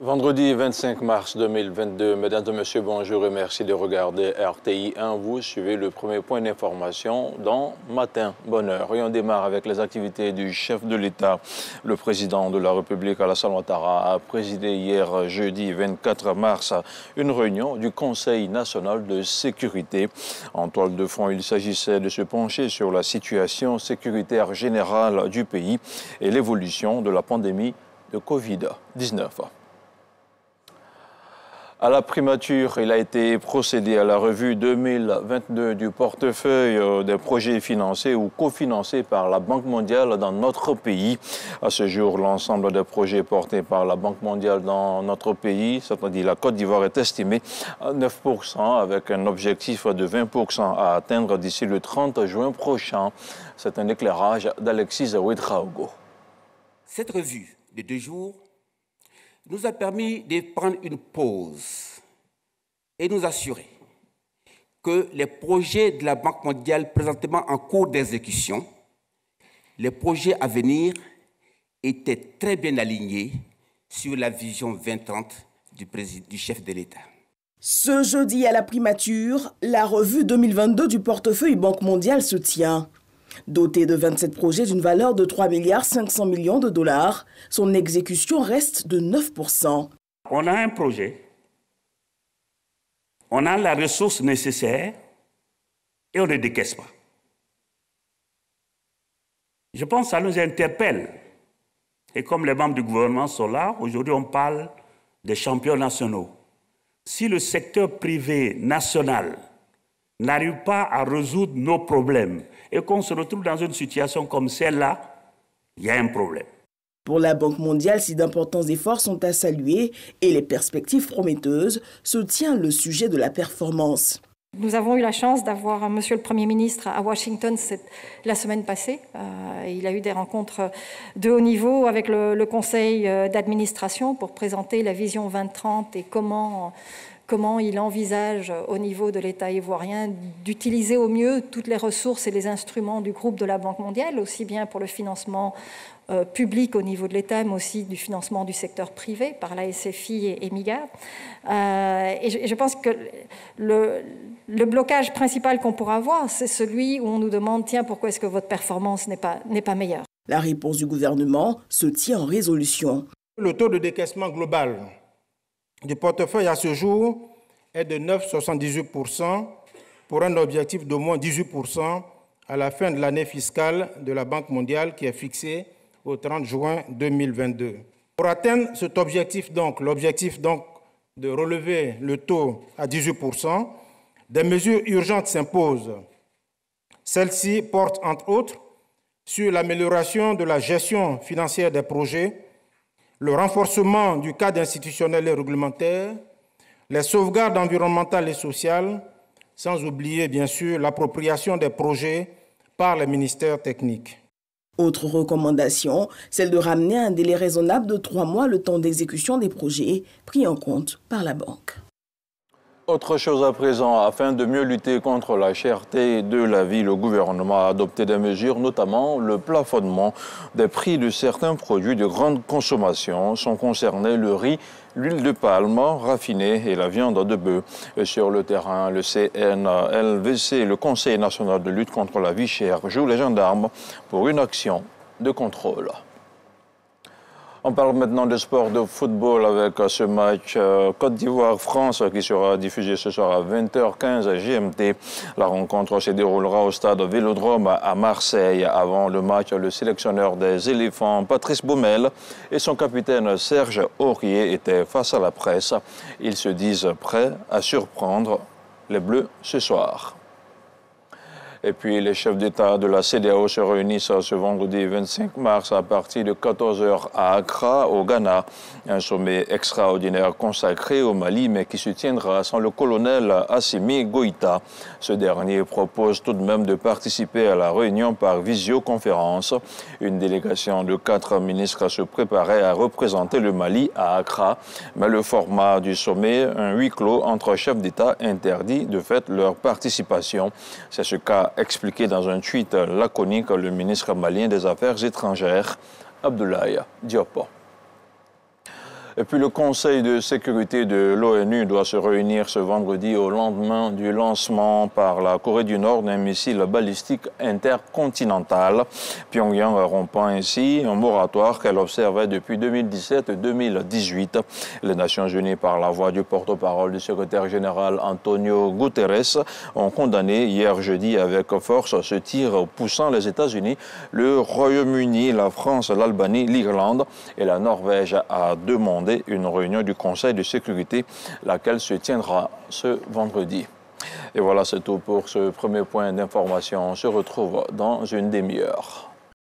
Vendredi 25 mars 2022, mesdames et messieurs, bonjour et merci de regarder RTI 1. Vous suivez le premier point d'information dans Matin Bonheur. Et on démarre avec les activités du chef de l'État. Le président de la République, Alassane Ouattara, a présidé hier jeudi 24 mars une réunion du Conseil national de sécurité. En toile de fond, il s'agissait de se pencher sur la situation sécuritaire générale du pays et l'évolution de la pandémie de Covid-19. À la primature, il a été procédé à la revue 2022 du portefeuille des projets financés ou cofinancés par la Banque mondiale dans notre pays. À ce jour, l'ensemble des projets portés par la Banque mondiale dans notre pays, c'est-à-dire la Côte d'Ivoire, est estimé à 9%, avec un objectif de 20% à atteindre d'ici le 30 juin prochain. C'est un éclairage d'Alexis Ouedraogo. Cette revue de 2 jours nous a permis de prendre une pause et nous assurer que les projets de la Banque mondiale présentement en cours d'exécution, les projets à venir, étaient très bien alignés sur la vision 2030 du chef de l'État. Ce jeudi à la primature, la revue 2022 du portefeuille Banque mondiale se tient. Doté de 27 projets d'une valeur de 3,5 milliards de dollars, son exécution reste de 9%. On a un projet, on a la ressource nécessaire et on ne décaisse pas. Je pense que ça nous interpelle. Et comme les membres du gouvernement sont là, aujourd'hui on parle des champions nationaux. Si le secteur privé national n'arrive pas à résoudre nos problèmes et qu'on se retrouve dans une situation comme celle-là, il y a un problème. Pour la Banque mondiale, si d'importants efforts sont à saluer et les perspectives prometteuses, se tient le sujet de la performance. Nous avons eu la chance d'avoir Monsieur le Premier ministre à Washington la semaine passée. Il a eu des rencontres de haut niveau avec le conseil d'administration pour présenter la vision 2030 et comment il envisage au niveau de l'État ivoirien d'utiliser au mieux toutes les ressources et les instruments du groupe de la Banque mondiale, aussi bien pour le financement public au niveau de l'État, mais aussi du financement du secteur privé par la SFI et MIGA. Et je pense que le blocage principal qu'on pourra avoir, c'est celui où on nous demande « Tiens, pourquoi est-ce que votre performance n'est pas meilleure ?» La réponse du gouvernement se tient en résolution. Le taux de décaissement global du portefeuille à ce jour est de 9,78% pour un objectif d'au moins 18% à la fin de l'année fiscale de la Banque mondiale qui est fixé au 30 juin 2022. Pour atteindre cet objectif, l'objectif de relever le taux à 18%, des mesures urgentes s'imposent. Celles-ci portent entre autres sur l'amélioration de la gestion financière des projets, le renforcement du cadre institutionnel et réglementaire, les sauvegardes environnementales et sociales, sans oublier bien sûr l'appropriation des projets par les ministères techniques. Autre recommandation, celle de ramener à un délai raisonnable de 3 mois le temps d'exécution des projets pris en compte par la banque. Autre chose à présent, afin de mieux lutter contre la cherté de la vie, le gouvernement a adopté des mesures, notamment le plafonnement des prix de certains produits de grande consommation. Sont concernés le riz, l'huile de palme raffinée et la viande de bœuf. Sur le terrain, le CNLVC, le Conseil national de lutte contre la vie chère, joue les gendarmes pour une action de contrôle. On parle maintenant de sport de football avec ce match Côte d'Ivoire-France qui sera diffusé ce soir à 20h15 GMT. La rencontre se déroulera au stade Vélodrome à Marseille. Avant le match, le sélectionneur des éléphants, Patrice Baumel, et son capitaine Serge Aurier étaient face à la presse. Ils se disent prêts à surprendre les Bleus ce soir. Et puis les chefs d'État de la CEDEAO se réunissent ce vendredi 25 mars à partir de 14h à Accra, au Ghana. Un sommet extraordinaire consacré au Mali, mais qui se tiendra sans le colonel Assimi Goïta. Ce dernier propose tout de même de participer à la réunion par visioconférence. Une délégation de 4 ministres se préparait à représenter le Mali à Accra. Mais le format du sommet, un huis clos entre chefs d'État, interdit de fait leur participation. C'est ce qu'a expliqué dans un tweet laconique le ministre malien des Affaires étrangères, Abdoulaye Diop. Et puis le Conseil de sécurité de l'ONU doit se réunir ce vendredi au lendemain du lancement par la Corée du Nord d'un missile balistique intercontinental. Pyongyang rompant ainsi un moratoire qu'elle observait depuis 2017-2018. Les Nations Unies, par la voix du porte-parole du secrétaire général Antonio Guterres, ont condamné hier jeudi avec force ce tir poussant les États-Unis, le Royaume-Uni, la France, l'Albanie, l'Irlande et la Norvège à demander une réunion du Conseil de sécurité, laquelle se tiendra ce vendredi. Et voilà, c'est tout pour ce premier point d'information. On se retrouve dans une demi-heure.